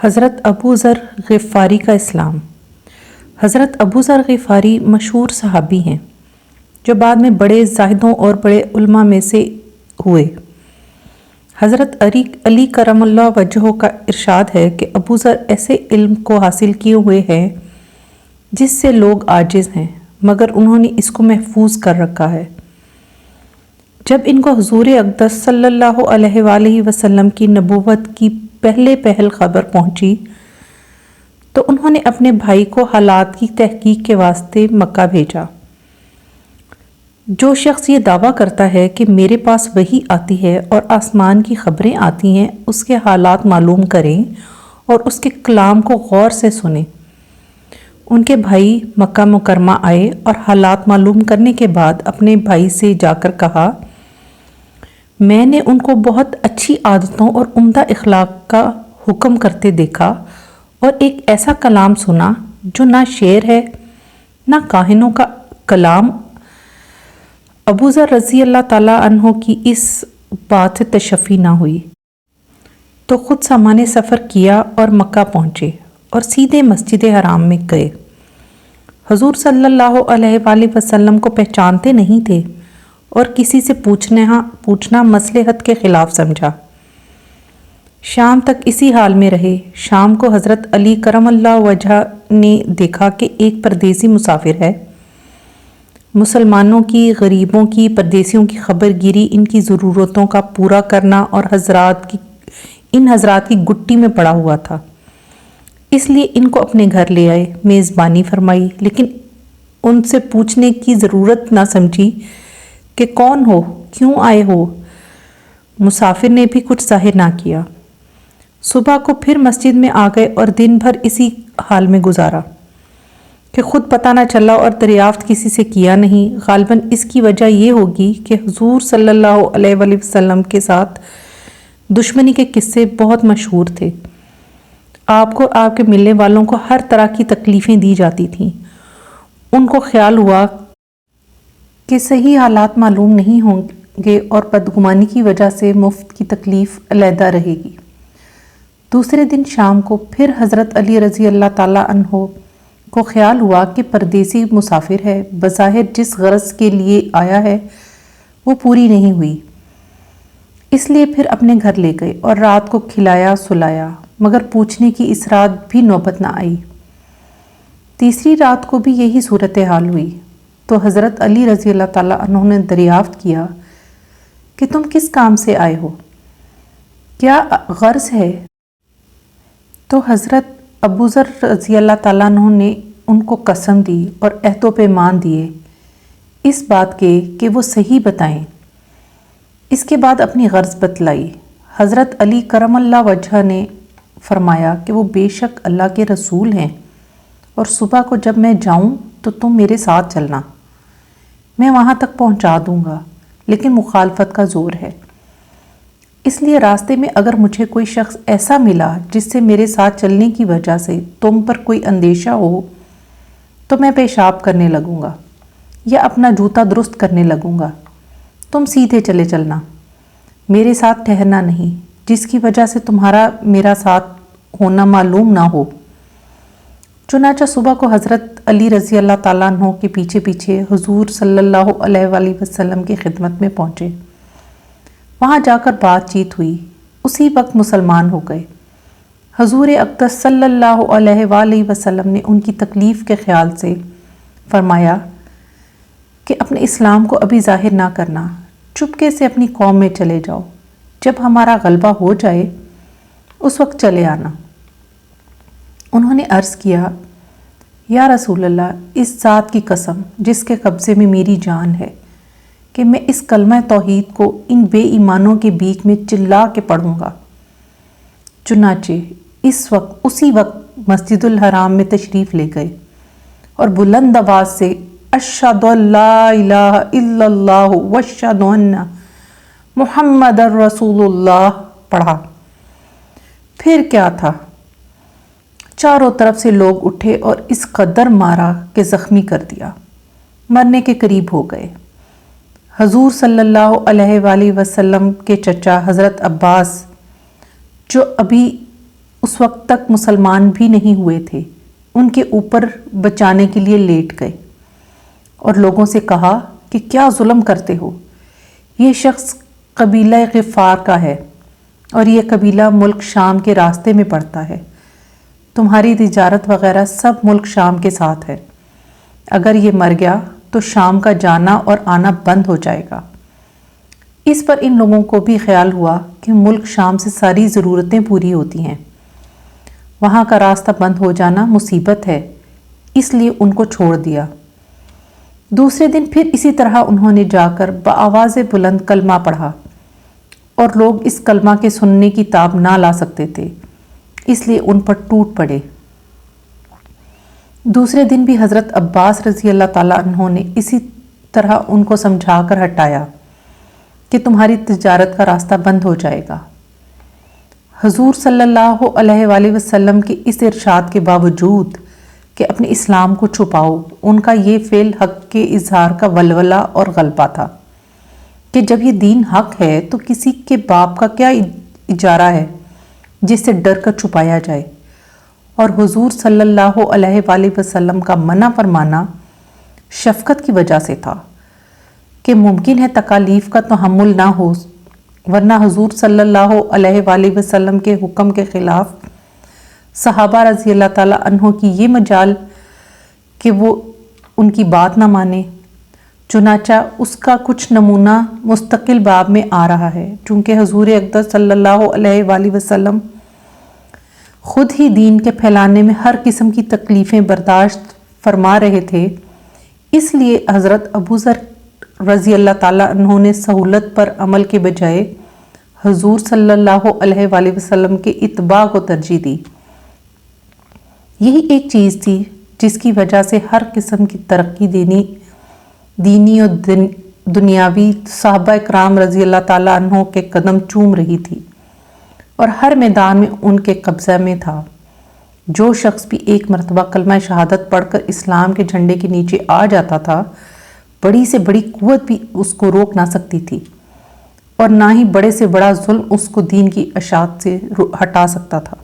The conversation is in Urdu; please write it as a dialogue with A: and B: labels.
A: حضرت ابو ذر غفاری کا اسلام۔ حضرت ابو ذر غفاری مشہور صحابی ہیں جو بعد میں بڑے زاہدوں اور بڑے علماء میں سے ہوئے۔ حضرت علی کرم اللہ وجہہ کا ارشاد ہے کہ ابو ذر ایسے علم کو حاصل کیے ہوئے ہیں جس سے لوگ عاجز ہیں، مگر انہوں نے اس کو محفوظ کر رکھا ہے۔ جب ان کو حضور اقدس صلی اللہ علیہ وآلہ وسلم کی نبوت کی پہل خبر پہنچی تو انہوں نے اپنے بھائی کو حالات کی تحقیق کے واسطے مکہ بھیجا۔ جو شخص یہ دعویٰ کرتا ہے کہ میرے پاس وحی آتی ہے اور آسمان کی خبریں آتی ہیں، اس کے حالات معلوم کریں اور اس کے کلام کو غور سے سنیں۔ ان کے بھائی مکہ مکرمہ آئے اور حالات معلوم کرنے کے بعد اپنے بھائی سے جا کر کہا، میں نے ان کو بہت اچھی عادتوں اور عمدہ اخلاق کا حکم کرتے دیکھا اور ایک ایسا کلام سنا جو نہ شعر ہے نہ کاہنوں کا کلام۔ ابو ذر رضی اللہ تعالیٰ عنہ کی اس بات سے تشفی نہ ہوئی تو خود سامان سفر کیا اور مکہ پہنچے اور سیدھے مسجد حرام میں گئے۔ حضور صلی اللہ علیہ وآلہ وسلم کو پہچانتے نہیں تھے اور کسی سے پوچھنا مصلحت کے خلاف سمجھا۔ شام تک اسی حال میں رہے۔ شام کو حضرت علی کرم اللہ وجہ نے دیکھا کہ ایک پردیسی مسافر ہے۔ مسلمانوں کی، غریبوں کی، پردیسیوں کی خبر گیری، ان کی ضرورتوں کا پورا کرنا اور ان حضرات کی گٹی میں پڑا ہوا تھا، اس لیے ان کو اپنے گھر لے آئے، میزبانی فرمائی، لیکن ان سے پوچھنے کی ضرورت نہ سمجھی کہ کون ہو، کیوں آئے ہو۔ مسافر نے بھی کچھ ظاہر نہ کیا۔ صبح کو پھر مسجد میں آ گئے اور دن بھر اسی حال میں گزارا کہ خود پتہ نہ چلا اور دریافت کسی سے کیا نہیں۔ غالباً اس کی وجہ یہ ہوگی کہ حضور صلی اللہ علیہ وآلہ وسلم کے ساتھ دشمنی کے قصے بہت مشہور تھے۔ آپ کو آپ کے ملنے والوں کو ہر طرح کی تکلیفیں دی جاتی تھیں۔ ان کو خیال ہوا کہ صحیح حالات معلوم نہیں ہوں گے اور بدگمانی کی وجہ سے مفت کی تکلیف علیحدہ رہے گی۔ دوسرے دن شام کو پھر حضرت علی رضی اللہ تعالیٰ عنہ کو خیال ہوا کہ پردیسی مسافر ہے، بظاہر جس غرض کے لیے آیا ہے وہ پوری نہیں ہوئی، اس لیے پھر اپنے گھر لے گئے اور رات کو کھلایا سلایا، مگر پوچھنے کی اس رات بھی نوبت نہ آئی۔ تیسری رات کو بھی یہی صورتحال ہوئی تو حضرت علی رضی اللہ تعالیٰ عنہ نے دریافت کیا کہ تم کس کام سے آئے ہو، کیا غرض ہے؟ تو حضرت ابو ذر رضی اللہ تعالیٰ عنہ نے ان کو قسم دی اور عہد و پیمان دیے اس بات کے کہ وہ صحیح بتائیں۔ اس کے بعد اپنی غرض بتلائی۔ حضرت علی کرم اللہ وجہ نے فرمایا کہ وہ بے شک اللہ کے رسول ہیں اور صبح کو جب میں جاؤں تو تم میرے ساتھ چلنا، میں وہاں تک پہنچا دوں گا، لیکن مخالفت کا زور ہے، اس لیے راستے میں اگر مجھے کوئی شخص ایسا ملا جس سے میرے ساتھ چلنے کی وجہ سے تم پر کوئی اندیشہ ہو تو میں پیشاب کرنے لگوں گا یا اپنا جوتا درست کرنے لگوں گا، تم سیدھے چلے چلنا، میرے ساتھ ٹھہرنا نہیں، جس کی وجہ سے تمہارا میرا ساتھ ہونا معلوم نہ ہو۔ چنانچہ صبح کو حضرت علی رضی اللہ تعالیٰ عنہ کے پیچھے پیچھے حضور صلی اللہ علیہ وآلہ وسلم کی خدمت میں پہنچے۔ وہاں جا کر بات چیت ہوئی، اسی وقت مسلمان ہو گئے۔ حضور اقدس صلی اللہ علیہ وآلہ وسلم نے ان کی تکلیف کے خیال سے فرمایا کہ اپنے اسلام کو ابھی ظاہر نہ کرنا، چپکے سے اپنی قوم میں چلے جاؤ، جب ہمارا غلبہ ہو جائے اس وقت چلے آنا۔ انہوں نے عرض کیا، یا رسول اللہ، اس ذات کی قسم جس کے قبضے میں میری جان ہے کہ میں اس کلمہ توحید کو ان بے ایمانوں کے بیچ میں چلا کے پڑھوں گا۔ چنانچہ اسی وقت مسجد الحرام میں تشریف لے گئے اور بلند آواز سے اشہد ان لا الہ الا اللہ واشہد ان محمد رسول اللہ پڑھا۔ پھر کیا تھا، چاروں طرف سے لوگ اٹھے اور اس قدر مارا کہ زخمی کر دیا، مرنے کے قریب ہو گئے۔ حضور صلی اللہ علیہ وآلہ وسلم کے چچا حضرت عباس جو ابھی اس وقت تک مسلمان بھی نہیں ہوئے تھے، ان کے اوپر بچانے کے لیے لیٹ گئے اور لوگوں سے کہا کہ کیا ظلم کرتے ہو؟ یہ شخص قبیلہ غفار کا ہے اور یہ قبیلہ ملک شام کے راستے میں پڑتا ہے۔ تمہاری تجارت وغیرہ سب ملک شام کے ساتھ ہے۔ اگر یہ مر گیا تو شام کا جانا اور آنا بند ہو جائے گا۔ اس پر ان لوگوں کو بھی خیال ہوا کہ ملک شام سے ساری ضرورتیں پوری ہوتی ہیں، وہاں کا راستہ بند ہو جانا مصیبت ہے، اس لیے ان کو چھوڑ دیا۔ دوسرے دن پھر اسی طرح انہوں نے جا کر بآواز بلند کلمہ پڑھا اور لوگ اس کلمہ کے سننے کی تاب نہ لا سکتے تھے، اس لیے ان پر ٹوٹ پڑے۔ دوسرے دن بھی حضرت عباس رضی اللہ تعالیٰ عنہ نے اسی طرح ان کو سمجھا کر ہٹایا کہ تمہاری تجارت کا راستہ بند ہو جائے گا۔ حضور صلی اللہ علیہ وآلہ وسلم کے اس ارشاد کے باوجود کہ اپنے اسلام کو چھپاؤ، ان کا یہ فعل حق کے اظہار کا ولولہ اور غلبہ تھا کہ جب یہ دین حق ہے تو کسی کے باپ کا کیا اجارہ ہے جس سے ڈر کر چھپایا جائے، اور حضور صلی اللہ علیہ وآلہ وسلم کا منع فرمانا شفقت کی وجہ سے تھا کہ ممکن ہے تکالیف کا تحمل نہ ہو، ورنہ حضور صلی اللہ علیہ وآلہ وسلم کے حکم کے خلاف صحابہ رضی اللہ تعالیٰ عنہ کی یہ مجال کہ وہ ان کی بات نہ مانے۔ چنانچہ اس کا کچھ نمونہ مستقل باب میں آ رہا ہے۔ چونکہ حضور اقدس صلی اللہ علیہ وآلہ وسلم خود ہی دین کے پھیلانے میں ہر قسم کی تکلیفیں برداشت فرما رہے تھے، اس لیے حضرت ابو ذر رضی اللہ تعالیٰ عنہ نے سہولت پر عمل کے بجائے حضور صلی اللہ علیہ وآلہ وسلم کے اتباع کو ترجیح دی۔ یہی ایک چیز تھی جس کی وجہ سے ہر قسم کی ترقی دینی اور دنیاوی صحابہ اکرام رضی اللہ تعالیٰ عنہ کے قدم چوم رہی تھی اور ہر میدان میں ان کے قبضہ میں تھا۔ جو شخص بھی ایک مرتبہ کلمہ شہادت پڑھ کر اسلام کے جھنڈے کے نیچے آ جاتا تھا، بڑی سے بڑی قوت بھی اس کو روک نہ سکتی تھی اور نہ ہی بڑے سے بڑا ظلم اس کو دین کی اشاعت سے ہٹا سکتا تھا۔